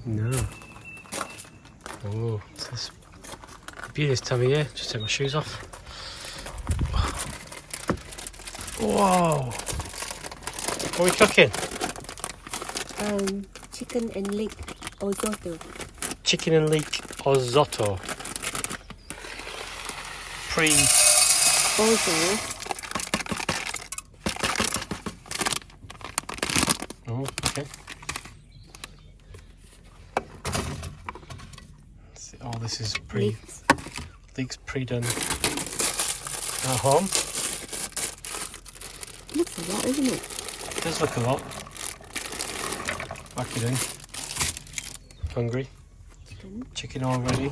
No. Oh, it's beauty this time of year. Just take my shoes off. Whoa! What are we cooking? Chicken and Leek Orzo. Chicken and Leek Orzo. Orzo. Oh, okay. Oh, this is Leeks pre-done at home. Looks a lot, isn't it? It does look a lot. Whack it in. Hungry. Chicken all ready.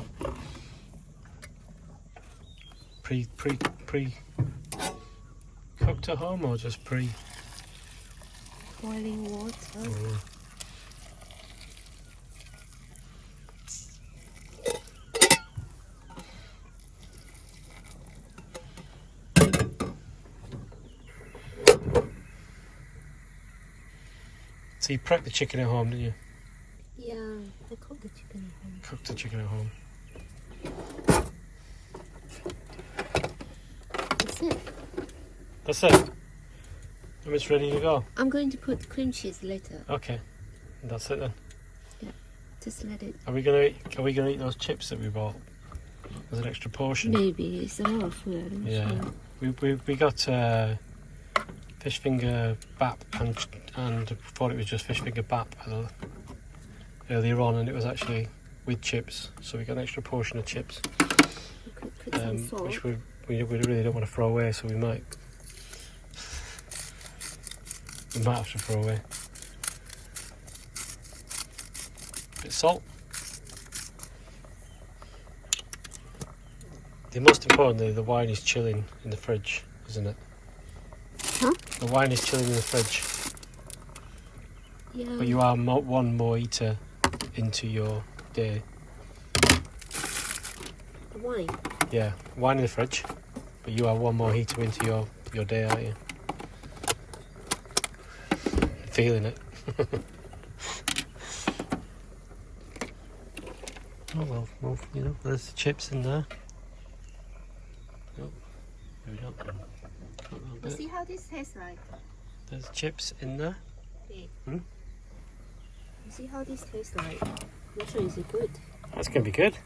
Pre cooked at home or just pre? Boiling water. Oh. So you prepped the chicken at home, didn't you? Yeah, I cooked the chicken at home. Cooked the chicken at home. That's it. That's it? And it's ready to go? I'm going to put cream cheese later. Okay. That's it then. Yeah, just let it. Are we gonna eat those chips that we bought as an extra portion? Maybe it's a lot of food. I'm Yeah. sure. We got fish finger bap and thought it was just fish finger bap earlier on, and it was actually with chips. So we got an extra portion of chips, Put some salt. which we really don't want to throw away. So we might have to throw away. Bit of salt. The most importantly, the wine is chilling in the fridge, isn't it? Huh? The wine is chilling in the fridge. Yeah. But you are one more eater into your day. Wine. Yeah, wine in the fridge. But you are one more heater into your day, aren't you? Feeling it. Oh well, you know, there's the chips in there. Oh, maybe not. Let's see how this tastes like. There's chips in there. Yeah. Hmm? You see how this tastes like? Not sure is it good. That's gonna be good.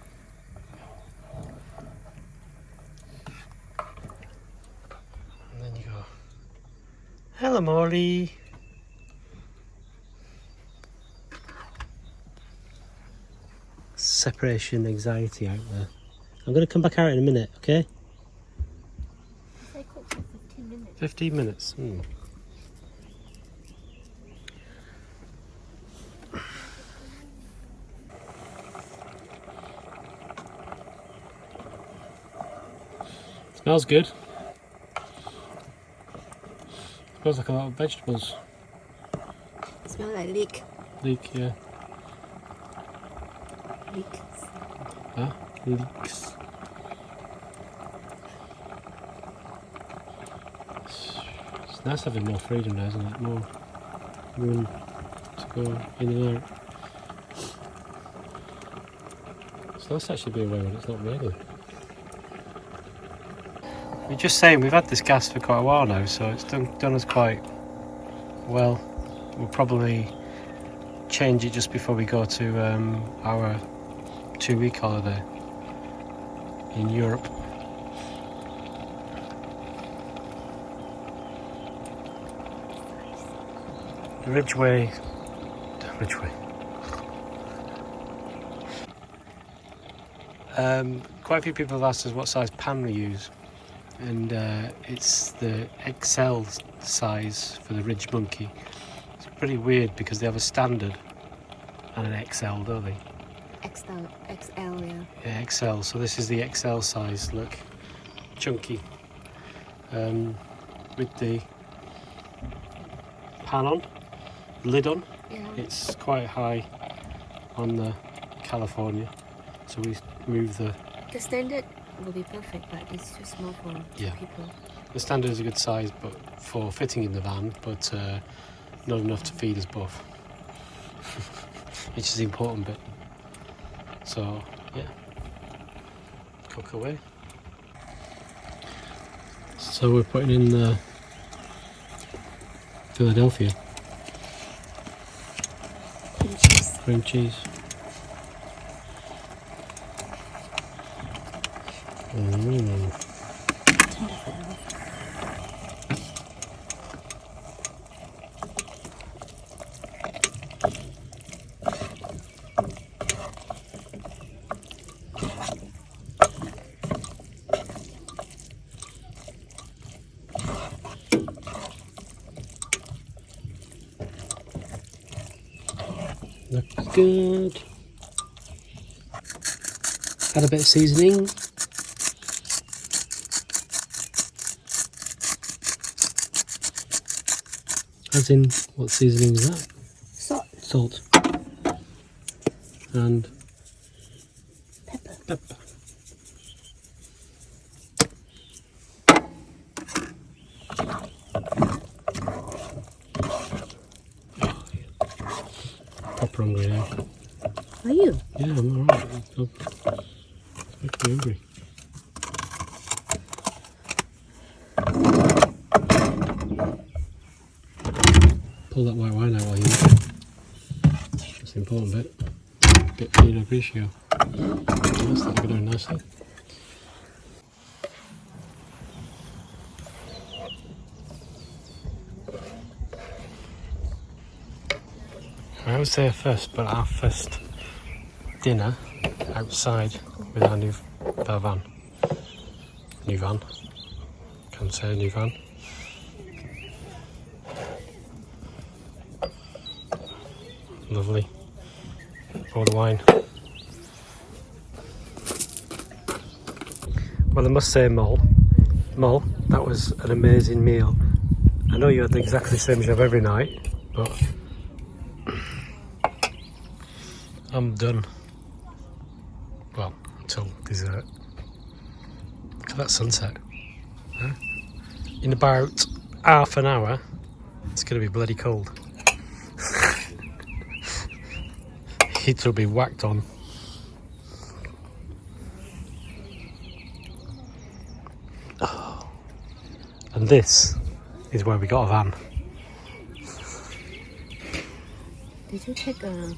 And then you go, hello Molly. Separation anxiety out there. I'm gonna come back out in a minute, okay? I cooked for 15 minutes. 15 minutes. Smells good. Smells like a lot of vegetables. Smell like leek. Leek, yeah. Leeks. Huh? Leeks. It's nice having more freedom now, isn't it? More room to go in and out. It's nice to actually be away when it's not raining. We're just saying we've had this gas for quite a while now, so it's done us quite well. We'll probably change it just before we go to our 2-week holiday in Europe. Ridgeway. Quite a few people have asked us what size pan we use, and it's the XL size for the Ridge Monkey. It's pretty weird because they have a standard and an XL, don't they? XL, yeah. Yeah, XL. So this is the XL size. Look, chunky, with the pan on, lid on. Yeah. It's quite high on the California, so we move the standard will be perfect, but it's too small for Yeah. people. The standard is a good size, but for fitting in the van, but not enough to feed us both. which is the important bit. So yeah, cook away. So we're putting in the Philadelphia cream cheese. Looks good. Add a bit of seasoning. As in, what seasoning is that? Salt. Salt. And Pepper. pepper. Proper hungry now. Are you? Yeah, I'm alright. It's making me hungry. Pull that white wine out while you eat it. That's the important bit. Bit Pinot Grigio. Yes, that'll go down nicely. I would say first, but our first dinner outside with our new van. New van. Can't say new van. Lovely. Pour the wine. Well, I must say, Mol, that was an amazing meal. I know you had exactly the same job every night, but I'm done. Well, until dessert. Look at that sunset. Huh? In about half an hour, it's going to be bloody cold. Heat will be whacked on. Oh. And this is where we got a van. Did you take a